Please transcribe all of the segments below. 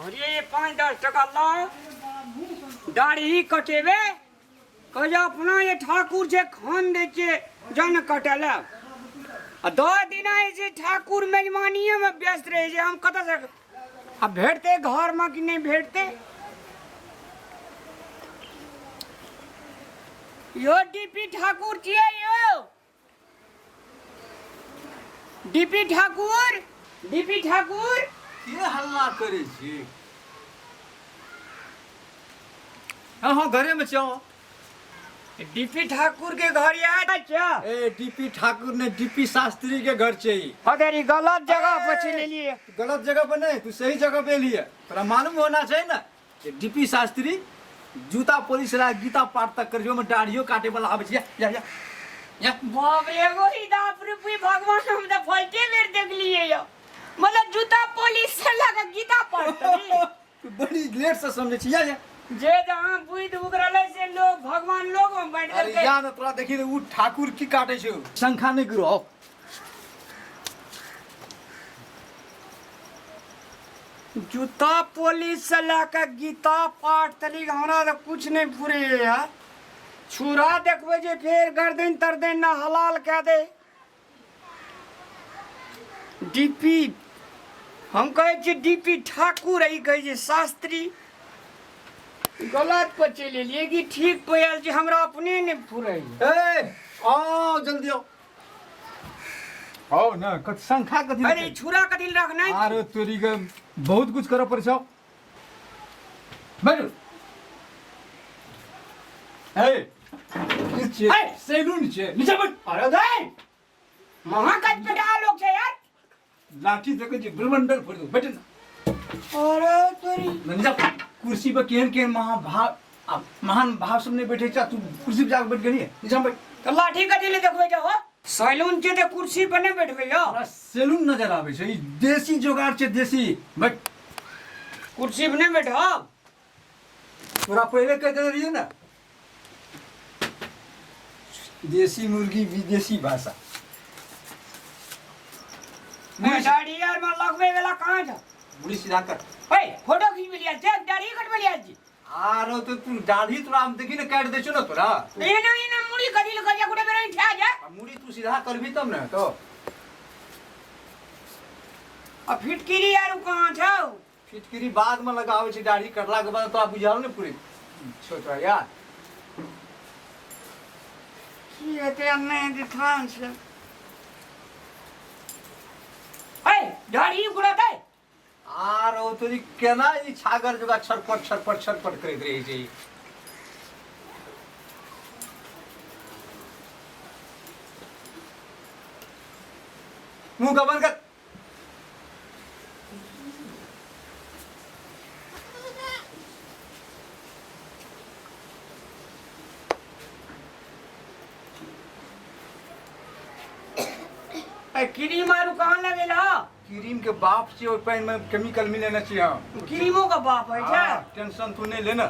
अरे 5-10 टका ला दाढ़ी कटेबे कह अपना ये ठाकुर जे खान दे के जन कटेला आ 10 दिन ऐसे ठाकुर मेजमानिए में व्यस्त रहे जे हम कत से अब भेटते घर में कि नहीं भेटते। यो डीपी ठाकुर छियै यो डीपी ठाकुर ये हल्ला करे छी। हाँ घरे में जाओ। डीपी ठाकुर के घर याद क्या? ए डीपी ठाकुर ने डीपी शास्त्री के घर चाहिए। अरे गलत जगह पर चले लिए। गलत जगह पर नहीं, तू सही जगह पे लिए। तोरा मालूम होना चाहिए ना कि डीपी शास्त्री जूता पुलिस ला गीता पाठ तक कर जो में दाढ़ियो काटे वाला आवे छै। या बाप रे गोरी दाप रूपी भगवान हम तो फलते बेर देख लिए यो मतलब जूता पुलिस से लगा गीता पढ़ते तू बड़ी लेट से समझे छी। या जे जहां बुध उगरले से लोग भगवान लोग में बैठ अरे गए। या न तोरा देखी उ ठाकुर की काटे छै शंखा नहीं गिरो। जूता पुलिस से लगा गीता पाठ तली हमरा तो कुछ नहीं पूरे यार। छुरा देखबे जे फिर गर्दन तरदन ना हलाल कह दे। डीपी हम कहे छी डीपी ठाकुर है कहे छी शास्त्री गलत पर चले लिए कि ठीक पे आयल छी हमरा अपने ने पूरे। ए आओ जल्दी आओ ना कत शंखा कथी। अरे छुरा कथी रखना है? अरे तोरी के बहुत कुछ करे पड़ छौ। बैठ ए सैलून छे नीचे बैठ। अरे गए महाकट पे डाल लोग छे यार लाठी देके जे ब्रह्मंडल फोड़ दो। बैठ ना। अरे तोरी नीचे कुर्सी पे केन महान भाव सब ने बैठे छ। तू कुर्सी पे जाके बैठ गई नीचे बैठ। तो लाठी कथी ले देखबे जा हो सैलून के ते कुर्सी पर नहीं बैठबे यो। हमरा सैलून नजर आवे छै। ई देसी जोगाड़ छै देसी। बैठ कुर्सी पर नहीं बैठो। तोरा पहले कह दे रही ना देसी मुर्गी विदेशी भाषा। मैं दाढ़ी यार में लगबे वाला कहां जा? मुड़ी सीधा कर। ए फोटो खींच लिया जे दाढ़ी कटबे लिया जी। आरो तो तू दाढ़ी तोरा हम देखी ने काट दे छो ना तोरा। ए ना मुड़ी कथी लगा जा गुडे बेरा ठा जा। मुड़ी तू सीधा करबी तब ना तो। अब फिटकिरी यार कहां छौ? फिटकिरी बाद में लगावे छै दाढ़ी कटला के बाद तो आप बुझाओ ने पूरी छोटा यार की हेते नहीं दिखान छै। ए दाढ़ी गुड़ाते आरो तोरी केना ई छागर जगह छटपट करैत रही छै। मुंह का बंद कर। क्रीम आरू कहाँ लगेला? क्रीम के बाप से ओइ पानी में केमिकल मिले ना चाहिए। क्रीमो का बाप है क्या? टेंशन तू नहीं लेना।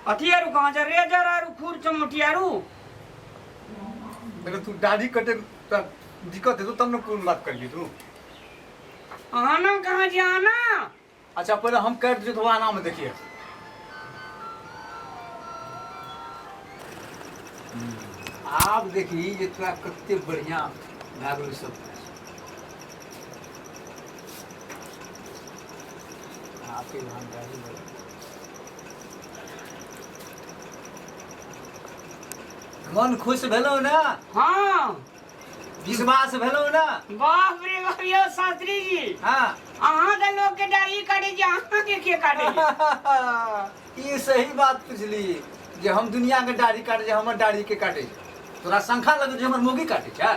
अथी आरू कहाँ जा? रेजर आरू खूर चमटी आरू अगर तू दाढ़ी कटे तो दिक्कत है तो तब ना कौन बात कर ली तू। आना कहाँ जी आना? अच्छा पहले हम कर दे तो आना में देखिए। आप देखिए ये तोरा कते बढ़िया लागल सब। आपके वहां दाढ़ी मन खुश भेलो ना? हाँ विश्वास भेलो ना? बाप रे बाप यो शास्त्री जी। हाँ अहाँ तो लोग के दाढ़ी काटे जी अहाँ के काटे? ये सही बात पूछली जे हम दुनिया के दाढ़ी काटे हमर दाढ़ी के काटे। तोरा शंखा लगे जे हमर मोगी काटे छै।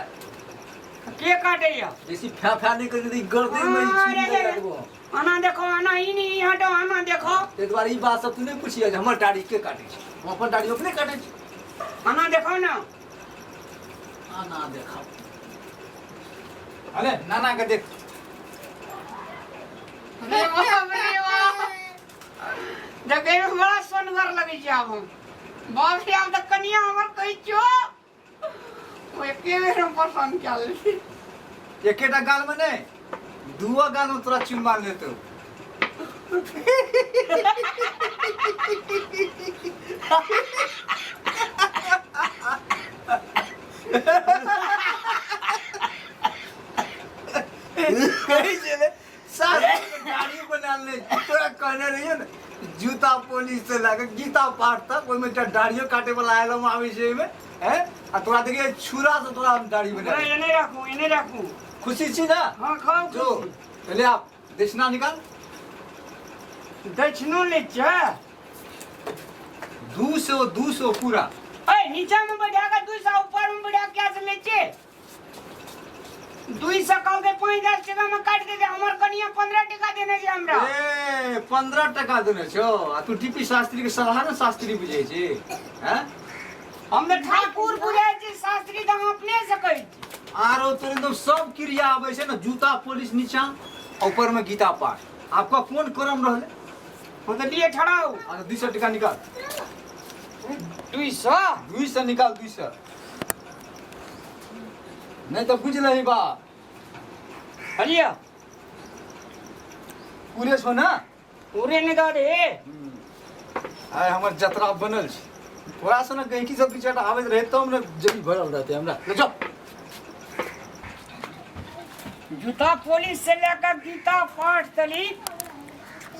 के काटे या? जैसी फा नहीं कर दी गर्दन में छुरी नहीं लगबो। आना देखो आना ही नहीं हटो आना देखो। ते द्वारा ई बात सब तू नहीं पूछिए हमर दाढ़ी के काटे छै। हम अपन दाढ़ी अपने काटे छै। आना देखो ना। आना देखो। अरे नाना के देख। अरे वाह देखे में बड़ा सोनगर लगे छै अब हम। बाप रे अब तक कनिया हमर कहि छो ओ एके बेर हम पसंद कर ली। एकेटा गाल में नहीं दुआ गाल में तोरा चुन मार लेते कहीं चले गाड़ी बना ले तोरा कहने रहियो ना जूता पुलिस से लाके गीता पाठ तक ओइमे दाढ़ियो काटे वाला आयल हम आवे छै में हैं आ तोरा देखिए छुरा से तोरा हम दाढ़ी बना अरे इन्हें रखूं खुशी छी ना हाँ खाओ जो ले आप दक्षिणा निकाल दक्षिणों ले जा 200 पूरा नीचा में बढ़ा कर 200 ऊपर में बढ़ा क्या से लेचे 200 कल के 50 टका में काट दे हमर कनिया 15 टका देने छै हमरा ए 15 टका देने छो आ तू टीपी शास्त्री के साधारण शास्त्री बुझै छी हैं हम तो ठाकुर बुझै छी शास्त्री तो हम अपने से कहै छी आरो तो एकदम सब क्रिया आवे छै ना जूता पुलिस नीचा ऊपर में गीता पाठ आपका कौन क्रम रहले हम तो लिए ठड़ाऊ आ 200 टका निकाल 200 निकाल 200 नहीं तो बुझ नहीं बा हलिया पूरे छो ना पूरे ने दे आय हमर जतरा बनल छै थोड़ा सा ना गैंकी सब पीछे आवे रहे तो हमने जल्दी भरल रहते हमरा ले जाओ जूता पुलिस से लेकर गीता पाठ तली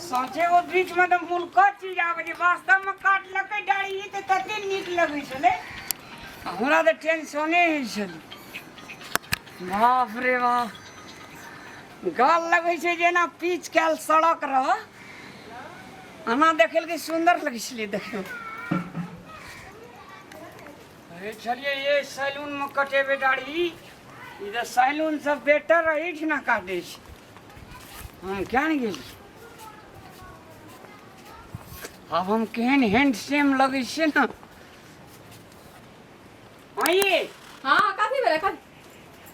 सोचे वो बीच में तो मुल्का चीज आवे जे वास्तव में काट लके दाढ़ी तो तते नीक लगे छले हमरा तो टेंशने ही छले बाप रे बाप गाल लगे छै जेना पीच कैल सड़क रह अना देखल के सुंदर लगे छले देखियो अरे चलिए ये सैलून में कटेबे दाढ़ी इधर सैलून सब बेटर रही ना काटे हम क्या नहीं गेली अब हम केहन हैंडसम लगे छे ना आइए हाँ काफी बेरा काफी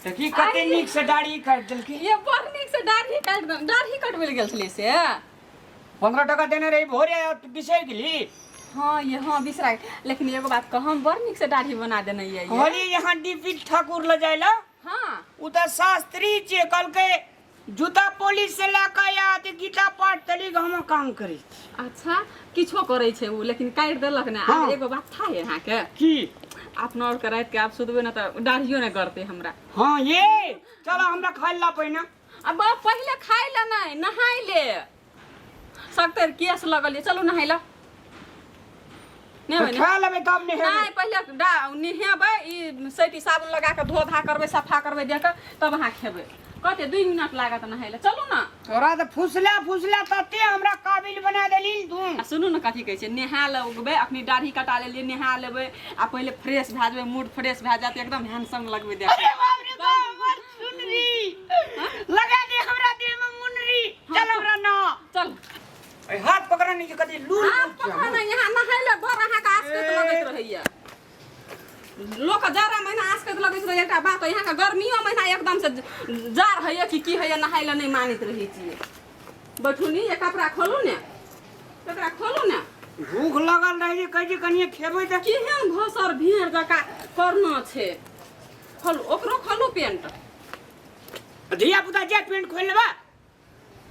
देखी कते नीक से दाढ़ी काट देलकी ये बड़ नीक से दाढ़ी कटबे गेल छले से 15 टका देने रही भोरे बिसर गेली हाँ ये हाँ बिसरा लेकिन एगो बात कह हम बड़ नीक से दाढ़ी बना देने ये कहली यहाँ डीपी ठाकुर ले जाइला हाँ उ त शास्त्री छे कल के जूता पुलिस से लेके या त गीता पाठ तली हम काम करी अच्छा किछो करे छे उ लेकिन काट देलक ना हाँ। अब एगो बात था यहाँ के की अपना और के रात के आप सुतबे ना तो दाढ़ियो ना करते हमरा हाँ ये चलो हमरा खाइ ला पहिना अब पहले खाई ला नहीं नहाई ले सकते केस लगल चलो नहाई ला नहीं खा लेबे तब नहीं नहीं पहले नहेबै ई सैटी साबुन लगा के धो धा करबै सफा करबै देख तब अहाँ खेबै कते 2 मिनट लागत नहाइले चलू ना तोरा तो फुसला तते हमरा काबिल बना देली तू आ सुनू ना कथी कहै छै नहा लेबै अपनी दाढ़ी कटा लेलिए नहा लेबै आ पहले फ्रेश भए जेबै मूड फ्रेश भए जात एकदम हैंडसम लगबै देख अरे बाप रे बाप सुनरी लगा दे हमरा देह में मुनरी चल हमरा ना चल ए हाथ पकड़ा नहीं कदी लूर हाथ पकड़ ना यहाँ नहाइले भर अहाँ का आसकत लगैत रहैया लोक जाड़ा महीना आसकत लगैत रहैया एकटा बात यहाँ का गर्मियो महीना एकदम से जार हैया कि की हैया नहाइले नहीं मानैत रहै छियै बैठू नी ये कपड़ा खोलू ने कपड़ा खोलू ने भूख लगल रहे जे कहि कनिए खेबै त केहन भसर भेड़ जका करना छै खोलू ओकरो खोलू पेंट धिया पुता जे पेंट खोल लेबा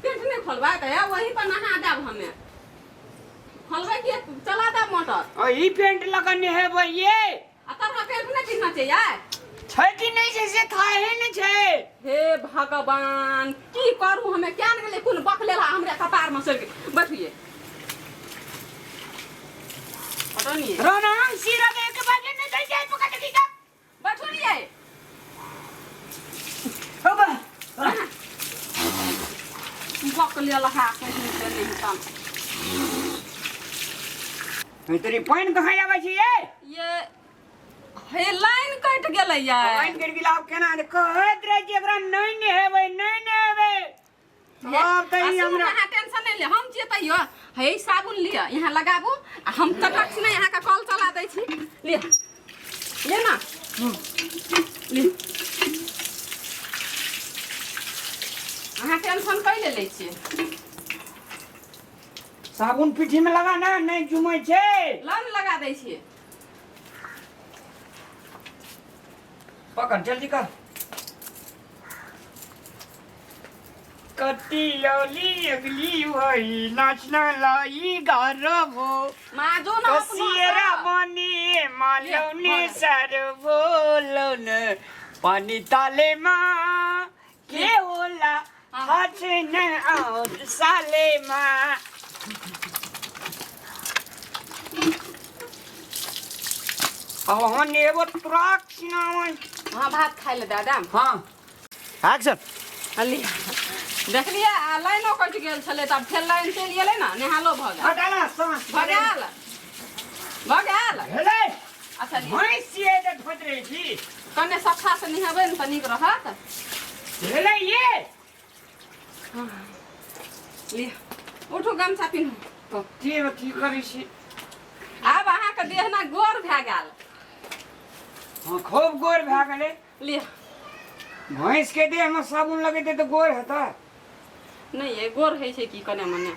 पेंट नहीं खोलबा के वही पर नहा देब हमें खोलबै कि चला देब मोटर और ई पेंट लगने है भैये आ तब पेंट नहीं पीना चाहिए छै कि नहीं छै से थाहे नहीं छै हे भगवान की करू हमें क्या न गेले कोन बकलेला हमरे कपार में सर बैठिए हटनिए रोना सिरा दे के बाजे नहीं दे जाए पकड़ के जा बैठिए बाबा बकलेला हा कहीं से नहीं काम नहीं तेरी पॉइंट कहां आवे छी ये हे लाइन कट गेलै यार लाइन कर गिला केना कहत रहे जे एकरा नहीं हेबै अब त ई हमरा टेंशन नहीं ले हम जे तइयो हे साबुन लिया यहाँ लगाबू आ हम तटक से यहाँ का कॉल चला दै छी ले ले ना ले अहाँ टेंशन कैले लै छी साबुन पीठी में लगा ना नहीं जुमै छै लन लगा दै छी पकड़ जल्दी कर कतियौली अगली वही नाचना लाई गारबो माजो न कसिएरा बनी मालौने सर बोलन पानी ताले मा के होला हाचन आउट साले मा अब हन एगो ट्रक सिनावन हाँ भात खाइ ले दादा हाँ एक्शन हल्ली देखलिए लाइनो कटि गेल छलै तब फेर लाइन चलि गेलै ना नेहालो भऽ गेल हटाना सांस भऽ गेल हेले अच्छा मैं सिए जे ठोट रही थी कने सफा से निहेबै न त नीक रहत हेले ये ले उठू गमछा पिन्हू तो के करै छी आब अहाँके देह ना गोर भए गेल हाँ खूब गोर भए गेलै ले भैंस के देह में साबुन लगेते तो गोर हेता नहीं ये गोर है छै कि कने मने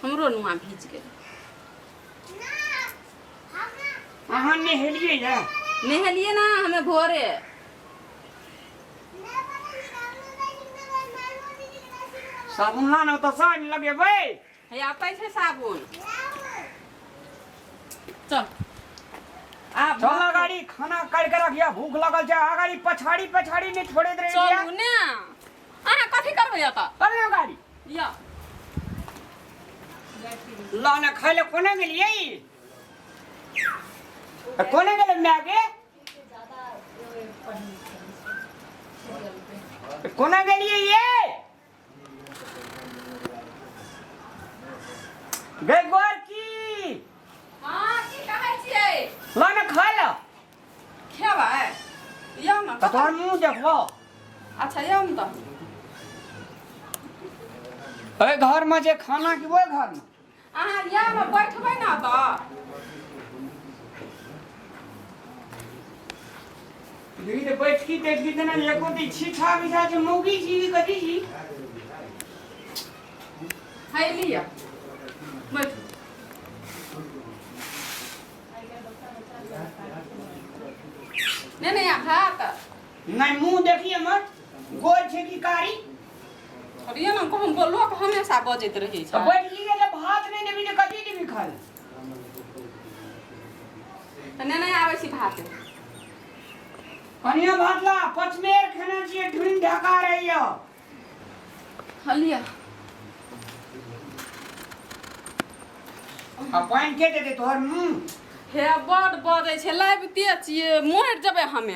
हमरो नुआ भीज गेल अहाँ नहेलिए या नहेलिए ना हमें भोरे साबुन लाना तो साँझ लगेबै है आतै छै साबुन चल आब चल गाड़ी खाना काट के रखिया भूख लगल छै आगाड़ी पछाड़ी पछाड़ी नहीं छोड़े दे रही चलू ने अहाँ कथी करबै एतऽ चल गाड़ी या लाना खाइले कोने गेलिए कोने गेले मैगे कोने गेलिए ये गई गोर की हां की कहै छियै लाना खा ला खेबै यौ न तो तोहर मुंह देखबो अच्छा यौ न त ए घर में जे खाना की वो घर में अहाँ या न बैठबै न त देखी बैठकी देखी देना एको ती छीठा बिछा जे मौगी छी कथी छी है लिया बैठ नहीं आ भात नहीं मुंह देखिए मत गोल छे की कारी अरे ना कहम लोक हमेशा बजैत रहै तो छै बैठ लिए जे भात नहीं देबी ने कथी देबी खाए त नहीं आबै छी भात कनिया भात ला पचमेर खाना छिए ढूंढ ढका रही हो हलिया आ पानी के दे तोहर मुंह हे बड बजै छै लाबिते छियै मरि जेबै हमे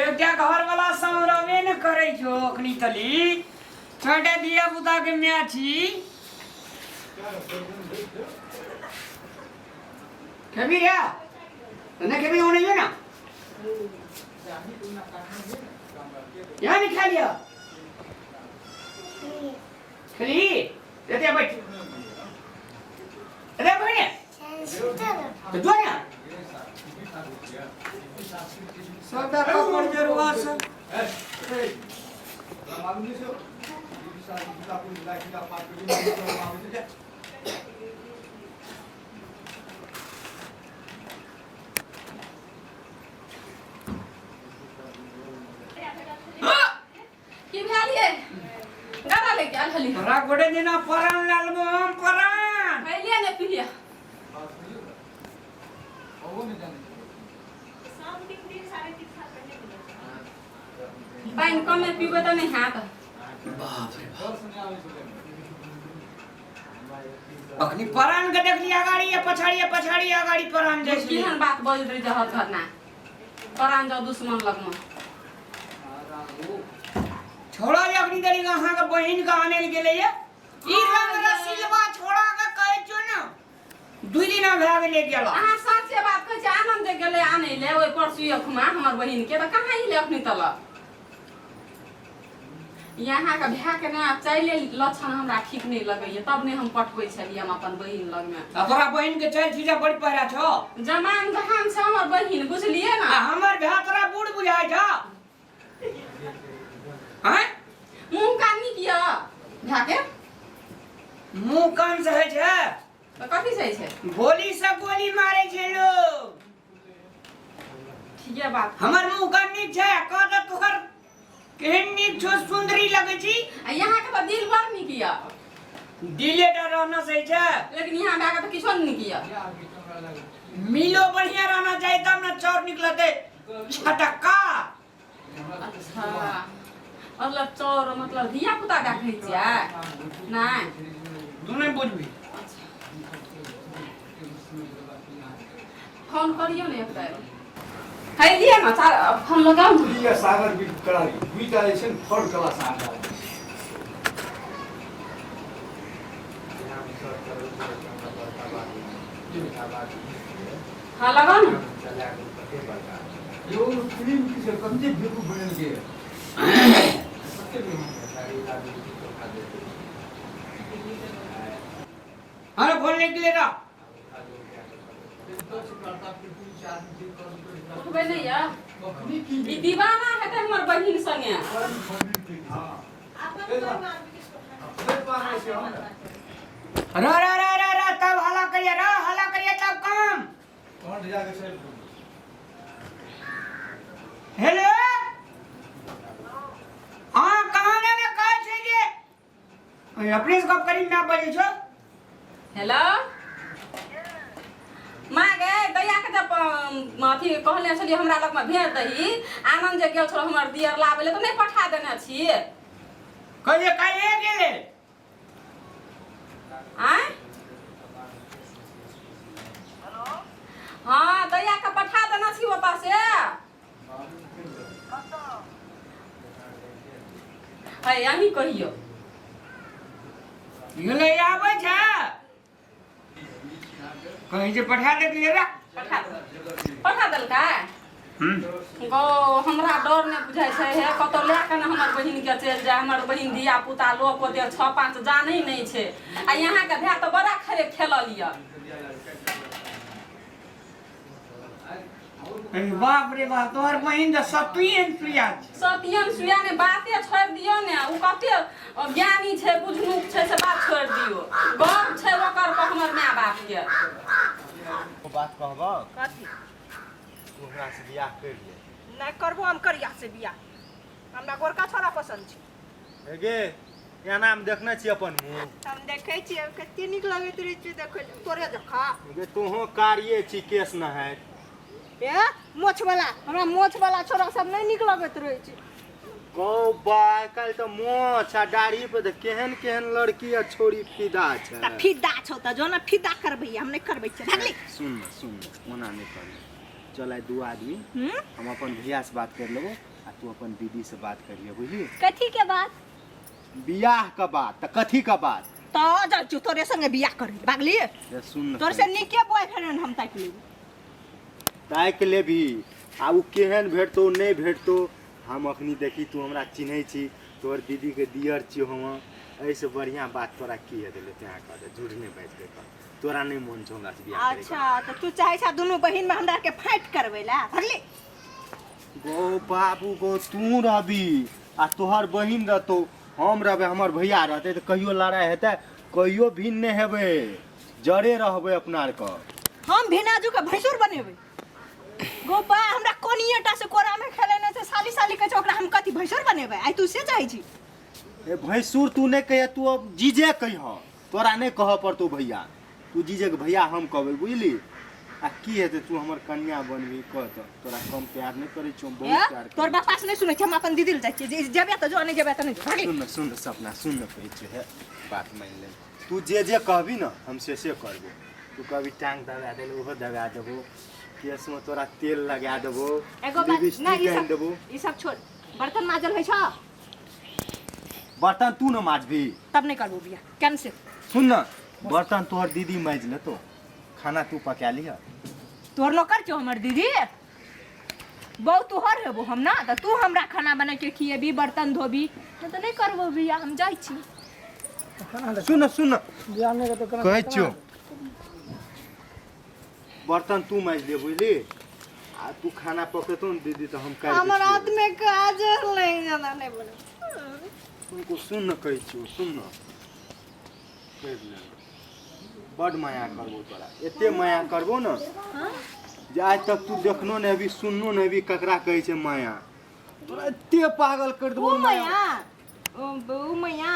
एकटा घर वाला समरवे न करे छो अखनी तली छोटे दिया बुता के म्या छी कभी रे तने कभी होने जो ना यहाँ नहीं खा लिया खली देते बैठ अरे बैठ तो दो ना सदा कपड़ जरुआ से की भेलिए गाना लेके आल हली तोरा गोटे दिना परान लालबो हम परान पहले ने पिलिया पानी कमे पीबे त नहीं हाथ अखनी परान के देख लिया गाड़ी या पछाड़ी गाड़ी परान जैसी केहन बात बजैत रही जहत घरना परान जाओ दुश्मन लगमा छोड़ा जे अखनी देरी अहाँ के बहिन के आने ले गेले ये ई रंग रसीलवा छोड़ा के कहै छो न दुई दिन भए गेले गेला अहाँ सच्चे बात कहै छी आनंद गेले आने ले ओइ परसू अखमा हमर बहिन के त कहाँ ही ले अखनी तल यहाँ का भए के ना चले लक्षण हमरा ठीक नहीं लगैया तब नहीं हम पठबै छलियै हम अपन बहिन लग में तोरा बहिन के चल चीजा बड़ी पहरा छो जमान जहान से हमर बहिन बुझलिए ना हमर भए तोरा बूढ़ बुझाय छ हैं मुंह कान नी किया भए के मुंह कान से है छै त कथि छै गोली से गोली मारे छै लोग ठीक ये बात हमर मुंह का नीक छै कह त तोहर केहन नीक छो सुंदरी लगे छी आ यहाँ के तो दिल भर नहीं किया दिले डर रहना सही छै लेकिन यहाँ में आके तो किछो नहीं किया मिलो बढ़िया रहना चाहिए तब ना चौर निकलते छटका अच्छा मतलब चोर मतलब धिया पुता डाकै छियै नहीं तू नहीं बुझबी फोन करियो ने एक बार है दिए ना फोन लगाओ ना ये सागर भी करारी दुईटा छै थर्ड क्लास आटा हाँ लगाओ ना यो फिल्म की से कम से बिल्कुल बनल के अरे फोन निकलेगा उठबे नहीं या ई दीवाना है त हमर बहिन संगे रा तब हला करिए तब काम हेलो हाँ कहाँ ने कहा छै जे अपने से गप करी ना बजे छो हेलो माँ गे दैया के जब अथी कहले छलिए हमरा लग में भेज दही आनंद जे गेल छलो हमर दियर लाबे ले तो नहीं पठा देने छी कहिए काहे गेले आय हाँ दैया के पठा देना छी ओतऽ से है यही कहियो गेले आबै छै कहीं जे पठा दे दिए रे पठा देलका गो हमरा डर नहीं बुझाई छै हे कतौ लेके ना हमर बहिन के चल जाए हमर बहिन धिया पुता लोक ओते 6-5 जानै नहीं छै आ यहाँ के भै तो बड़ा खरे खेललिया बाप रे बाप तोहर बहिन तो सतियन प्रिया सतियन सुया ने बाते छोड़ दियो ने उ कते ज्ञानी छै बुझनुक छै से बात छोड़ दियो गप छै ओकर पर हमर माय बाप के बात कहबो कथी तू हमरा से बियाह कर ले नहीं करबो हम करिया से बियाह हमरा गोरका छोरा पसंद छै गे या नाम देखने छी अपन मुंह हम देखे छी कते नीक लगैत रहे छै देखै तोरे देखा गे तूहो कारिये छी केस न है ए मोछ वाला हमरा मोछ वाला छोरा सब नहीं नीक लगैत रहे छै गौ बा कल तो मोछ आ दाढ़ी पे केहन केहन लड़की आ छोरी फिदा छै त फिदा छौ त जो ना फिदा करबै हम नहीं करबै छै भागली सुन ओना नहीं कर चल आइ दू आदमी हम अपन भैया से बात कर लेबो आ तू अपन दीदी से बात कर लियो बुझली कथी के बात बियाह का बात त कथी का बात त जा तोरे संगे बियाह करै भागली सुन तोर से नीके बॉयफ्रेंड हम ताक लेबो ताक लेबी आ उ केहन भेटतो नहीं भेटतो हम अखनी देखी तू हमरा चिन्है छी तोर दीदी के दियर छियो हम ऐसे बढ़िया बात तोरा की है देले त्या कह दे झूठ नहीं बात के तोरा नहीं मन छौ हमरा से बियाह करे अच्छा त तू चाहे छ दोनों बहिन में हमरा के फाइट करबै ला भागली गो बाबू गो तू रहबी आ तोहर बहिन रहतो हम रहबे हमर भैया रहते तो कहियो लड़ाई हेतै कहियो भिन्न नहीं हेबे जड़े रहबे अपना आर के हम भिनाजू के भैंसुर बनेबै गोपा हमरा कोनिएटा से कोरा में खेलेने से साली साली के ओकरा हम कथि भैंसुर बनेबै आई तू से चाहे छी ए भैंसुर तू नहीं कहे तू अब जीजे कह तोरा नहीं कह पड़तो भैया तू जीजे के भैया हम कहबै बुझली आ की हेतै तू हमर कन्या बनबी कह त तोरा कम प्यार नहीं करै छौ बहुत प्यार तोर बापा से नहीं सुनै छी हम अपन दीदी ल जाइ छी जेबे त जो नहीं जेबे त नहीं भागली सुन सपना सुन कहै छै हे बात मान ले तू जे कहबी ना हम से करबो तू कभी टांग दबा देले ओहो दबा देबो केस में तोरा तेल लगा देबो एगो बात लिपस्टिक नहीं आन देबो ई सब छोड़ बर्तन माजल है छ बर्तन तू न माजबी तब नहीं करबो बियाह कैंसिल सुन ना बर्तन तोहर दीदी माज ले तो खाना तू पका लिया तोर नौकर छौ हमर दीदी बहु तोहर हेबो हम ना त तू हमरा खाना बना के खिएबी बर्तन धोबी त नहीं करबो बियाह हम जाइ छी सुन कहै छियो बर्तन तू माज ले बुझली आ तू खाना पकतो न दीदी तो हम कर हमर हाथ में काजल नहीं जाना नहीं बोले तुमको सुन न कहै छियो सुन न कर ले बड माया करबो तोरा एते माया करबो न जे आज तक तू देखनो नहीं भी सुननो नहीं भी ककरा कहै छै माया। तोरा एते पागल कर देबो ओ मैया ओ मैया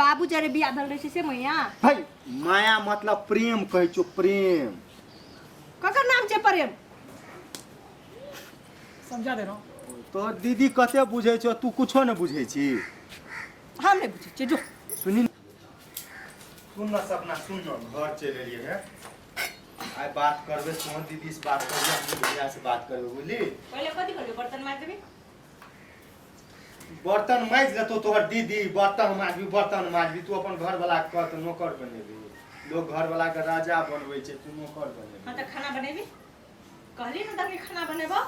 बाबू जरे बियाह भेल रहे से मैया भाई माया मतलब प्रेम कहै छौ प्रेम। ककर नाम छै प्रेम समझा दे रहा हूँ। तोहर दीदी कते बुझै छौ तू कुछो नहीं बुझै छी। हम नहीं बुझे छी जो सुनी सुन ना सपना सुन ना घर चल एलिए है आइ बात करबे तोहर दीदी से बात करबे अपनी भैया से बात करबे बुझली। पहले कथि करबे बर्तन माज देबी बर्तन माज लेतो तोहर दीदी बर्तन माजबी बर्तन माजबी तू अपन घर वाला के कह त नौकर बनेबी। लोग घर वाला के राजा बनबै छै तू नौकर बनेबी। हां त खाना बनेबी कहली न तनी खाना बनेबो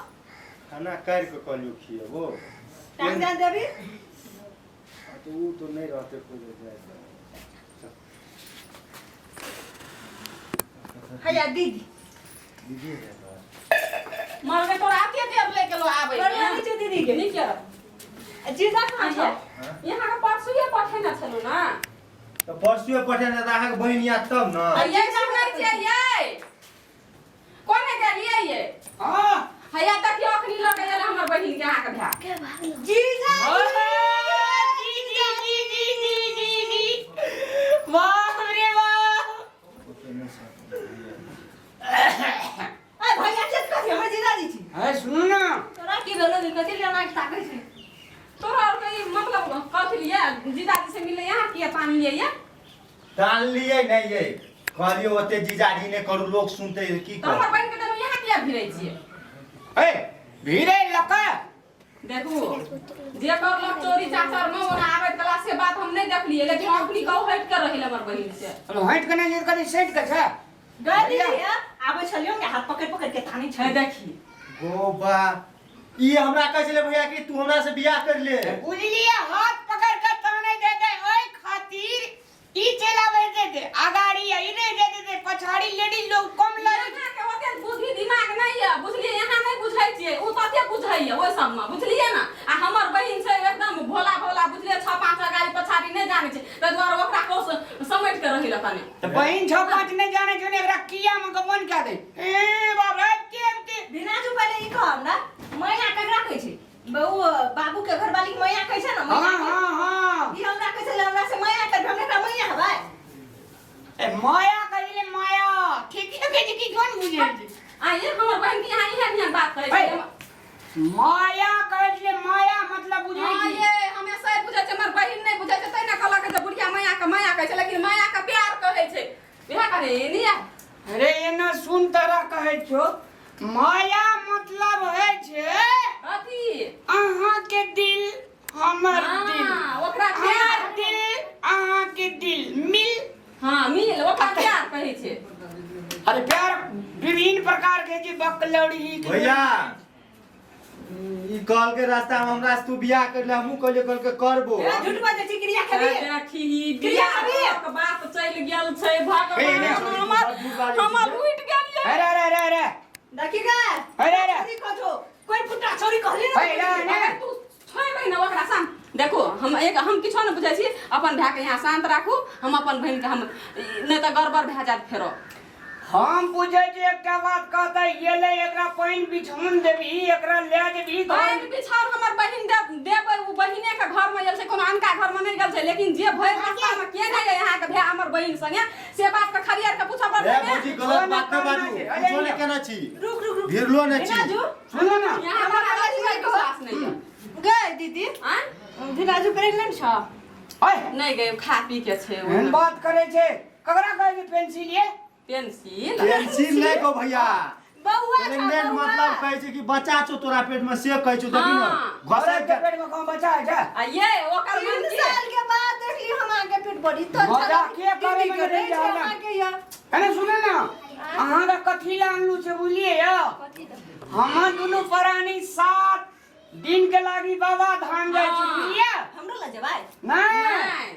खाना कर के कहलियो खिएबो टाइम जान देबी तो ऊ तो नहीं रहते कोई जाए। हैया दीदी दीदी है मर के तोरा के देब लेके लो आबै कर ली छै दीदी के नहीं क्या जीजा कहां छै यहाँ के परसुए पठेना छलु ना तो परसुए पठेने त अहाँ के बहिन या तब न ये सब नहीं चाहिए कोने के लिए ये हाँ हैया तक यो अखनी लगे जले हमर बहिन के यहाँ के भा जीजा वाह रे वाह। आ भैया चेक कर हमर जीजा दी छी है सुनो ना तोरा की भेलो दी कथि लेना के ताकै छै तोरा और कहीं मतलब कथी लिए जीजाजी से मिले यहाँ किया पानी लिए ये डाल लिए नहीं ये कहलियो ओते जीजाजी ने करू लोग सुनते की तो हमर कर। बहिन के देनो यहाँ किया भिड़ै छियै ए भीरे लका देखू जे कर लोग चोरी चाचर में ओना आबै क्लास के बात हम नहीं देखलिए लेकिन अपनी कहू हट कर रही हमर बहिन से अरे हट के नहीं कदी सेट के छै गए दीदी आबै छलियो के हाथ पकड़ पकड़ के थानी है छै देखी गोबा ई हमरा कहै छले भैया कि तू हमरा से बियाह कर ले। बुझलिए हाथ पकड़ के ताने दे दे ओए खातिर ई चलावे दे दे अगाड़ी ई नहीं दे दे पछाड़ी लेडीज लोग कम लड़ी। यहाँ के ओते बुद्धि दिमाग नहीं है बुझलिए यहाँ नहीं बुझै छियै उ तते बुझै है ओइ सब में बुझलिए ना आ हमर बहिन से एकदम भोला भोला बुझलिए 6-5 गाड़ी पछाड़ी नहीं जाने छै त द्वारा ओकरा को समेट के रही रखने तो बहन 6-5 नहीं जाने जोने एकरा किया में मन क्या दे ए बाबा के बिना जो पहले ई कहब ना मैया ककरा कहै छै बहू बाबू के घरवाली के मैया कहै छै ना मैया हां हां हां ई हमरा कहै छै हमरा से मैया कर हमरा का मैया हबै ए माया करिले माया ठीक है के की कोन बुझे आ ये हमर बहन के यहाँ इहे बात करे छै माया करिले माया मतलब बुझे हां ये हमेशा बुझै छै हमर बहिन नहीं बुझै छै तै ना कहला के बुढ़िया माया कहै छै लेकिन माया का प्यार कहै छै बिहा करे नहीं अरे ये ना सुन तरा कहै छो माया मतलब है छे कथी अहाँ के दिल हमर दिल ओकरा हमर प्यार दिल अहाँ के दिल मिल हां मिल ओकरा प्यार कहै छै अरे प्यार विभिन्न प्रकार के जी बकलौड़ी भैया ई कॉल के रास्ता में हमरा से तू बियाह कर ले हमहू कहले कल के करबो। ए झूठ बाजै छी क्रिया खबी देखी बियाह के बात चल गेल छै भगवान हमर उठ गेल अरे अरे अरे अरे देखी गा अरे अरे छोरी कहतो कोई पुत्रा छोरी कहली ना अरे अरे तू छोड़ महीना ओकरा शांत देखो हम किछो न बुझै छी अपन भाई के यहाँ शांत राखू हम अपन बहन के हम नहीं तो गड़बड़ भए जात फेरो हम बुझे जे एकटा बात कहता ये ले एकरा पानी बिछौन देबी एकरा ले जेबी बहन पिछाड़ हमर बहिन देबै उ बहिने के घर में गेल छै कोनो अनका घर में नहीं गेल छै लेकिन जे भरि रास्ता में के नहीं यहाँ के भाई हमर बहिन संगे से बात के खरियार के पूछा ए पड़तै बुझी गलत बात न बाजू कुछो ने केना छी रुक रुक रुक भिरलो ने छी राजू सुनो ना यहाँ हमर आवाज में विश्वास नहीं है गए दीदी हैं राजू प्रेग्नेंट छ ओए नहीं गए खा पी के छै एहन बात करे छे ककरा कहे जे पेंसिल ये पेंसिल पेंसिल नहीं को भैया बौआ छ प्रेग्नेंट मतलब कहै छै कि बच्चा छौ तोरा पेट में से कहै छौ देखी ना घरे घसै के पेट में कौन बच्चा है जा आ ये ओकर मन 3 के साल के बाद देखली हम आगे पेट बड़ी तो मजाक के करे में करे नहीं जाला। आगे या अरे सुने ना अहाँ का कथी ला अनलू छे बुझलिए या हम दुनु प्राणी 7 दिन के लागी बाबा धाम जाय छी बुझलिए हमरो ल जबाय नहीं नहीं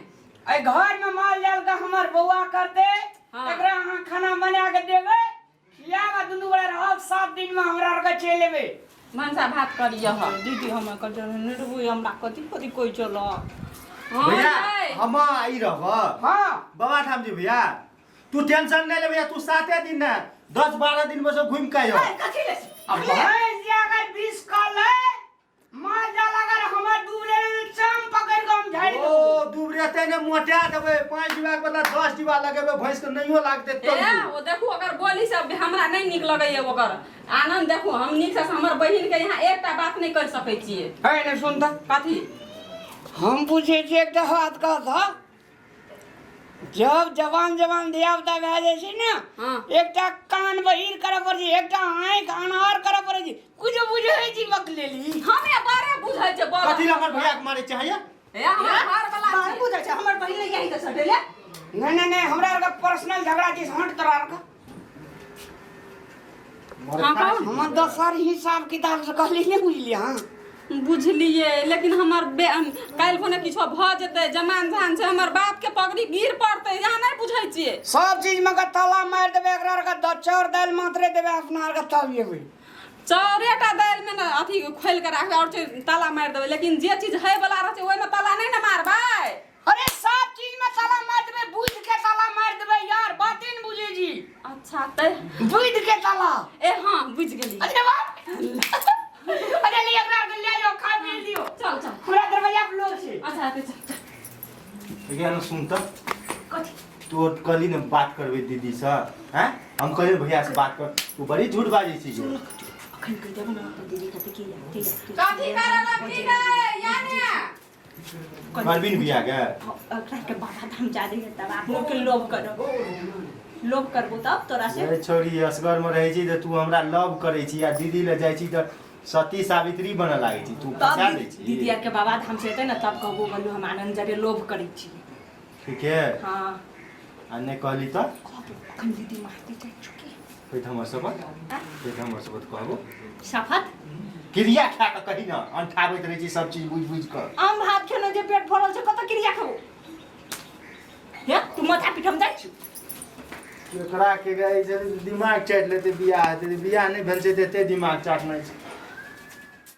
ए घर में माल जाल का हमर बौआ करते हाँ। एकरा अहाँ खाना बना के देबे खियावा दुनु बड़ा रहब 7 दिन में हमरा आर के चले लेबे मनसा भात करिए ह दीदी हम कटर निरबु हमरा कथि कथि कोइ चल भैया हम आई रहब हां बाबा ठाम जी भैया तू टेंशन नहीं ले भैया तू 7 दिन ना 10-12 दिन में सब घूम के आयो कथी ले अब भैंस जे अगर 20 कल है मार जाल अगर हमर दुबले चाम पकड़ के हम झाड़ दो ओ दुबरे तेने मोटा देबे 5 डिब्बा के बदला 10 डिब्बा लगेबे भैंस के नहियो लागते तो ओ देखू अगर बोली से हमरा नहीं निक लगैया ओकर आनंद देखू हम निक से हमर बहिन के यहाँ एकटा बात नहीं कर सकै छियै है ने सुन त कथी हम पूछे छे एकटा बात कह जब जवान धियापुता भए जाइ छै ने हाँ। एकटा कान बहिर करऽ पड़ै छै एकटा आँखि अनार करऽ पड़ै छै कुछो बुझै छी बक लेली हमे बारे बुझै छै बड़ कथी हमर भैया के मारे चाहिए ए हमर घर वाला बाहर छै बुझै छै हमर बहिन यही के सटेले नहीं हमरा आर का पर्सनल झगड़ा छै हट तोरा आर का हाँ कौन हम 10 साल हिसाब किताब से कहली नहीं बुझलिए हां बुझलिए लेकिन हमर काल्हि भने किछो भ जेतै जमान जान छै हमर बाप के पगड़ी गिर पड़तै यहाँ नहीं बुझै छियै सब चीज में का ताला मार देबे एकरा आर का चाउर दाल मात्रे देबे अपना आर का तब ये होई चौरेटा दालि में ना अथी खोल के राखबे और ताला मार देबै लेकिन जे चीज है वाला रहै छै ओइ में ताला नहीं ना मारबै अरे सब चीज में ताला मार देबे बुझ के ताला मार देबे यार बातें नहीं बुझे जी अच्छा तै बुझ के ताला ए हां बुझ गेली अरे वाह अरे ले एकरा के ले लो खा पी लियो चल चल पूरा दरवाजा पे लोग छै अच्छा चल भैया न सुन त कथी तो कली ने बात करबे दीदी से हैं हम कहले भैया से बात कर तू बड़ी झूठ बाजी छी जो अखन कह देबो ना तो दीदी कथी की कथी करब की गए यानी परवीन भैया के अखन के बाबा धाम जा दे तब आप लोग के लोभ करबो तब तोरा से अरे छोरी असगर में रहे छी त तू हमरा लव करे छी या दीदी ले जाय छी त सती सावित्री बन लागे छी तू तब फंसा दे छी दीदी आर के बाबा धाम से एतै ना तब कहबो बोलू हम आनंद जरे लोभ करै छी ठीक है हां आ ने कहली त अखन दीदी मारती जाय चुकी फेर हमर शपथ फेर हमर शपथ कहबो शपथ क्रिया खा के कही ना अंठाबैत रहे छी सब चीज बुझ कर आम भात खेने जे पेट भरल छै कत क्रिया खाबो हे तू माथा पीठम जाय छी एकरा के गई से दिमाग चाट लेते बियाह हेते बियाह नहीं भेल छै ते दिमाग चाटना छै